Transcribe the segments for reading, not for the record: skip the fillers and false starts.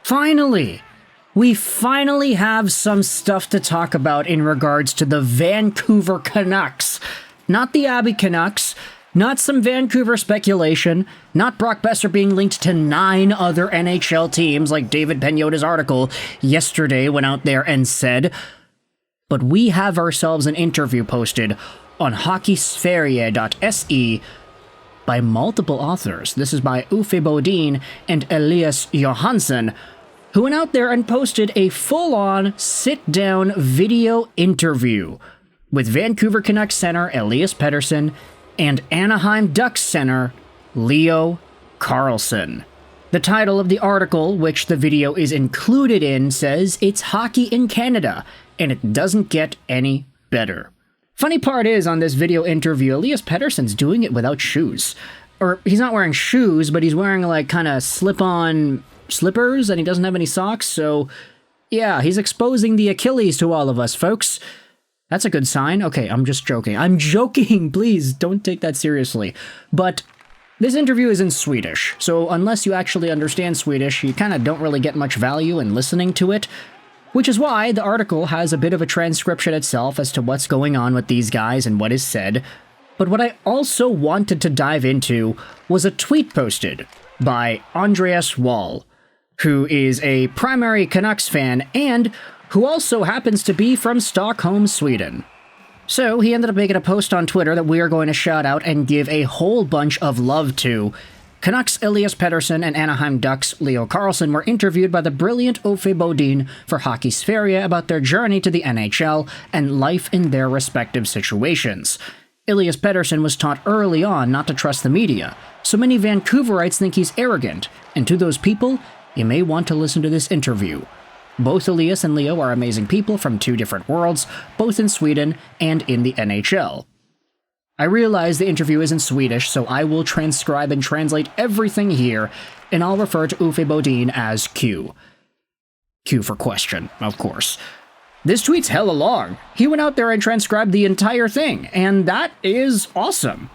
Finally! We finally have some stuff to talk about in regards to the Vancouver Canucks. Not the Abbey Canucks, not some Vancouver speculation, not Brock Boeser being linked to 9 other NHL teams like David Penyota's article yesterday went out there and said, but we have ourselves an interview posted on hockeysverige.se by multiple authors. This is by Uffe Bodin and Elias Johansson, who went out there and posted a full-on sit-down video interview with Vancouver Canucks center Elias Pettersson and Anaheim Ducks center Leo Carlsson. The title of the article, which the video is included in, says it's hockey in Canada, and it doesn't get any better. Funny part is, on this video interview, Elias Pettersson's doing it without shoes. Or, he's not wearing shoes, but he's wearing, like, kind of slip-on slippers, and he doesn't have any socks, so yeah, he's exposing the Achilles to all of us, folks. That's a good sign. Okay, I'm just joking. I'm joking, please, don't take that seriously. But this interview is in Swedish, so unless you actually understand Swedish, you kind of don't really get much value in listening to it, which is why the article has a bit of a transcription itself as to what's going on with these guys and what is said. But what I also wanted to dive into was a tweet posted by Andreas Wall, who is a primary Canucks fan and who also happens to be from Stockholm, Sweden. So he ended up making a post on Twitter that we are going to shout out and give a whole bunch of love to. Canucks Elias Pettersson and Anaheim Ducks Leo Carlsson were interviewed by the brilliant Uffe Bodin for Hockey Sverige about their journey to the NHL and life in their respective situations. Elias Pettersson was taught early on not to trust the media, so many Vancouverites think he's arrogant, and to those people, you may want to listen to this interview. Both Elias and Leo are amazing people from 2 different worlds, both in Sweden and in the NHL. I realize the interview is in Swedish, so I will transcribe and translate everything here, and I'll refer to Uffe Bodin as Q. Q for question, of course. This tweet's hella long. He went out there and transcribed the entire thing, and that is awesome.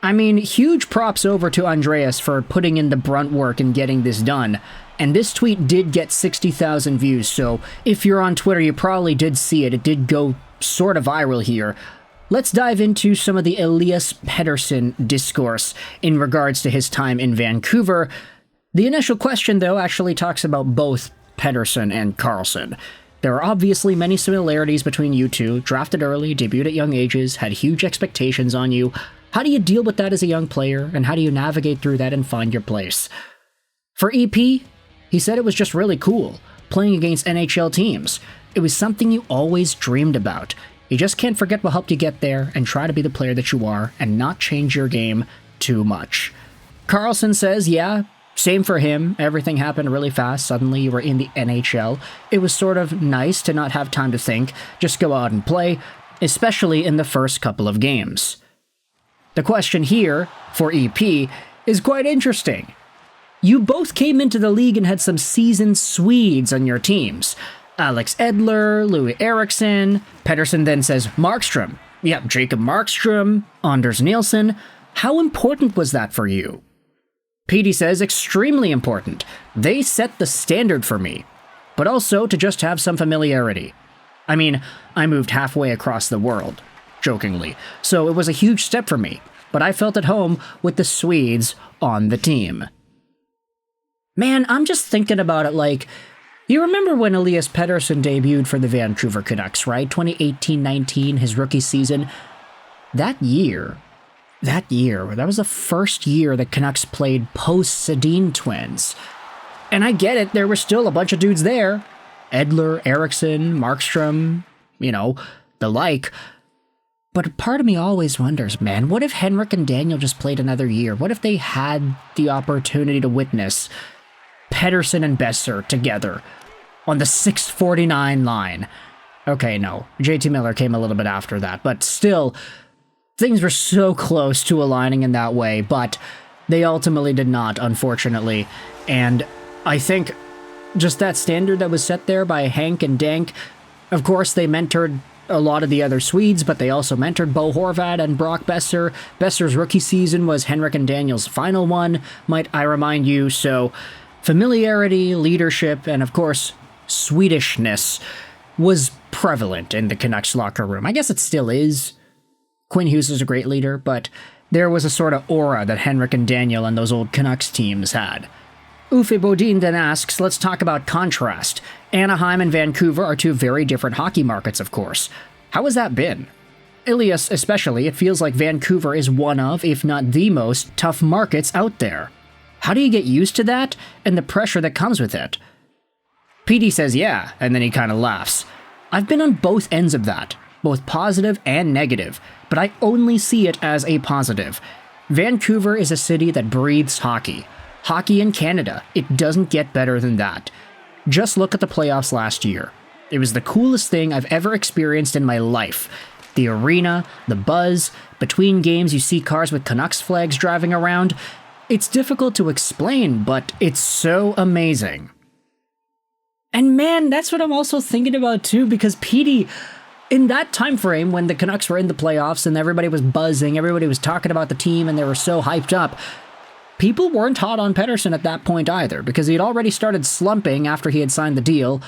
I mean, huge props over to Andreas for putting in the brunt work and getting this done. And this tweet did get 60,000 views, so if you're on Twitter, you probably did see it. It did go sort of viral here. Let's dive into some of the Elias Pettersson discourse in regards to his time in Vancouver. The initial question, though, actually talks about both Pettersson and Carlsson. There are obviously many similarities between you two. Drafted early, debuted at young ages, had huge expectations on you. How do you deal with that as a young player, and how do you navigate through that and find your place? For EP, he said it was just really cool, playing against NHL teams. It was something you always dreamed about. You just can't forget what helped you get there, and try to be the player that you are, and not change your game too much. Carlsson says, yeah, same for him. Everything happened really fast. Suddenly you were in the NHL. It was sort of nice to not have time to think, just go out and play, especially in the first couple of games. The question here, for EP, is quite interesting. You both came into the league and had some seasoned Swedes on your teams. Alex Edler, Louis Eriksson, Pettersson then says Markstrom. Yep, Jacob Markstrom, Anders Nilsson. How important was that for you? Petey says extremely important. They set the standard for me. But also to just have some familiarity. I mean, I moved halfway across the world. Jokingly, so it was a huge step for me, but I felt at home with the Swedes on the team. Man, I'm just thinking about it like, you remember when Elias Pettersson debuted for the Vancouver Canucks, right? 2018-19, his rookie season. That year, that was the first year the Canucks played post-Sedin twins. And I get it, there were still a bunch of dudes there. Edler, Eriksson, Markstrom, the like. But part of me always wonders, man, what if Henrik and Daniel just played another year? What if they had the opportunity to witness Pettersson and Boeser together on the 649 line? Okay, no, JT Miller came a little bit after that, but still, things were so close to aligning in that way, but they ultimately did not, unfortunately. And I think just that standard that was set there by Hank and Dank, of course, they mentored a lot of the other Swedes, but they also mentored Bo Horvat and Brock Boeser. Boeser's rookie season was Henrik and Daniel's final one, might I remind you, so Familiarity, leadership, and of course, Swedishness was prevalent in the Canucks locker room. I guess it still is. Quinn Hughes is a great leader, but there was a sort of aura that Henrik and Daniel and those old Canucks teams had. Uffe Bodin then asks, let's talk about contrast. Anaheim and Vancouver are two very different hockey markets, of course. How has that been? Elias especially, it feels like Vancouver is one of, if not the most, tough markets out there. How do you get used to that and the pressure that comes with it? PD says yeah, and then he kind of laughs. I've been on both ends of that, both positive and negative, but I only see it as a positive. Vancouver is a city that breathes hockey. Hockey in Canada, it doesn't get better than that. Just look at the playoffs last year. It was the coolest thing I've ever experienced in my life. The arena, the buzz, between games you see cars with Canucks flags driving around. It's difficult to explain, but it's so amazing. And man, that's what I'm also thinking about too, because PD, in that time frame when the Canucks were in the playoffs and everybody was buzzing, everybody was talking about the team and they were so hyped up, people weren't hot on Pettersson at that point either, because he had already started slumping after he had signed the deal,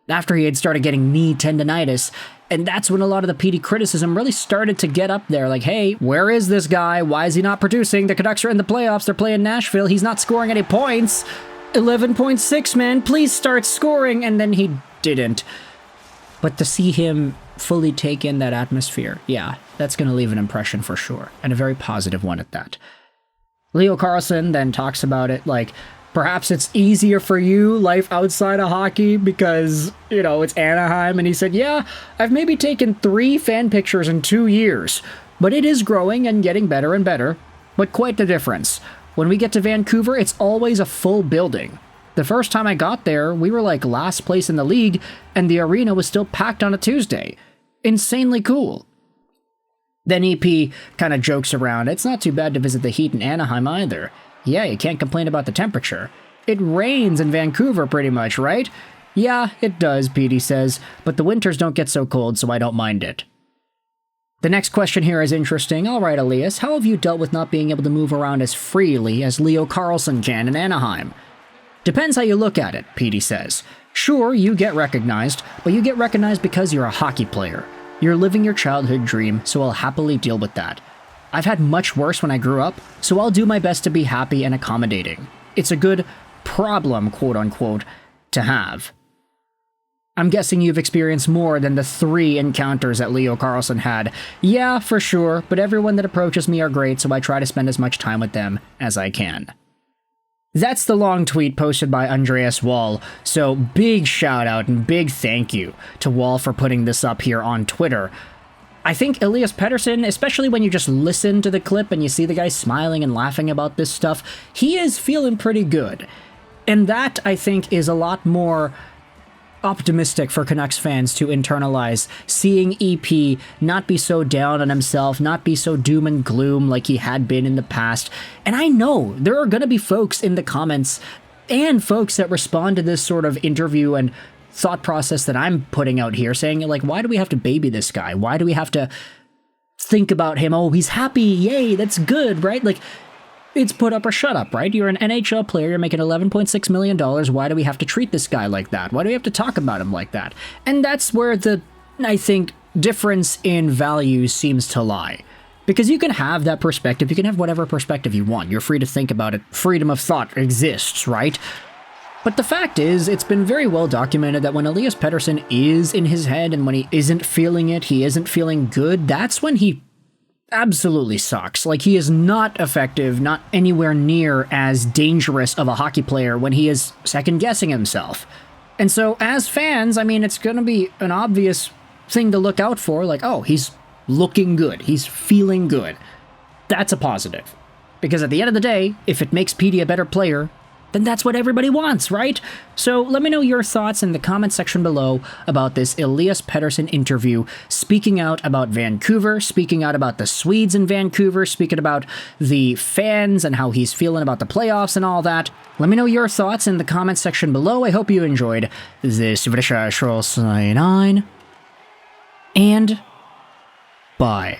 after he had started getting knee tendonitis, and that's when a lot of the PD criticism really started to get up there, like, hey, where is this guy? Why is he not producing? The Canucks are in the playoffs, they're playing Nashville, he's not scoring any points. 11.6, man, please start scoring, and then he didn't. But to see him fully take in that atmosphere, yeah, that's going to leave an impression for sure, and a very positive one at that. Leo Carlsson then talks about it like, perhaps it's easier for you, life outside of hockey, because, you know, it's Anaheim. And he said, yeah, I've maybe taken 3 fan pictures in 2 years, but it is growing and getting better and better. But quite the difference. When we get to Vancouver, it's always a full building. The first time I got there, we were like last place in the league, and the arena was still packed on a Tuesday. Insanely cool. Then EP kind of jokes around, it's not too bad to visit the heat in Anaheim either. Yeah, you can't complain about the temperature. It rains in Vancouver pretty much, right? Yeah, it does, PD says, but the winters don't get so cold, so I don't mind it. The next question here is interesting. All right, Elias, how have you dealt with not being able to move around as freely as Leo Carlsson can in Anaheim? Depends how you look at it, PD says. Sure, you get recognized, but you get recognized because you're a hockey player. You're living your childhood dream, so I'll happily deal with that. I've had much worse when I grew up, so I'll do my best to be happy and accommodating. It's a good problem, quote-unquote, to have. I'm guessing you've experienced more than the 3 encounters that Leo Carlsson had. Yeah, for sure, but everyone that approaches me are great, so I try to spend as much time with them as I can. That's the long tweet posted by Andreas Wall, so big shout out and big thank you to Wall for putting this up here on Twitter. I think Elias Pettersson, especially when you just listen to the clip and you see the guy smiling and laughing about this stuff, he is feeling pretty good. And that, I think, is a lot more optimistic for Canucks fans to internalize, seeing EP not be so down on himself, not be so doom and gloom like he had been in the past. And I know there are going to be folks in the comments and folks that respond to this sort of interview and thought process that I'm putting out here, saying, like, why do we have to baby this guy? Why do we have to think about him? Oh, he's happy. Yay, that's good, right? Like, it's put up or shut up, right? You're an NHL player, you're making $11.6 million. Why do we have to treat this guy like that? Why do we have to talk about him like that? And that's where the, I think, difference in values seems to lie. Because you can have that perspective, you can have whatever perspective you want. You're free to think about it. Freedom of thought exists, right? But the fact is, it's been very well documented that when Elias Pettersson is in his head and when he isn't feeling it, he isn't feeling good, that's when he absolutely sucks. Like, he is not effective, not anywhere near as dangerous of a hockey player when he is second-guessing himself. And so, as fans, I mean, it's going to be an obvious thing to look out for, like, oh, he's looking good, he's feeling good. That's a positive. Because at the end of the day, if it makes PD a better player, then that's what everybody wants, right? So let me know your thoughts in the comment section below about this Elias Pettersson interview, speaking out about Vancouver, speaking out about the Swedes in Vancouver, speaking about the fans and how he's feeling about the playoffs and all that. Let me know your thoughts in the comment section below. I hope you enjoyed this video. And bye.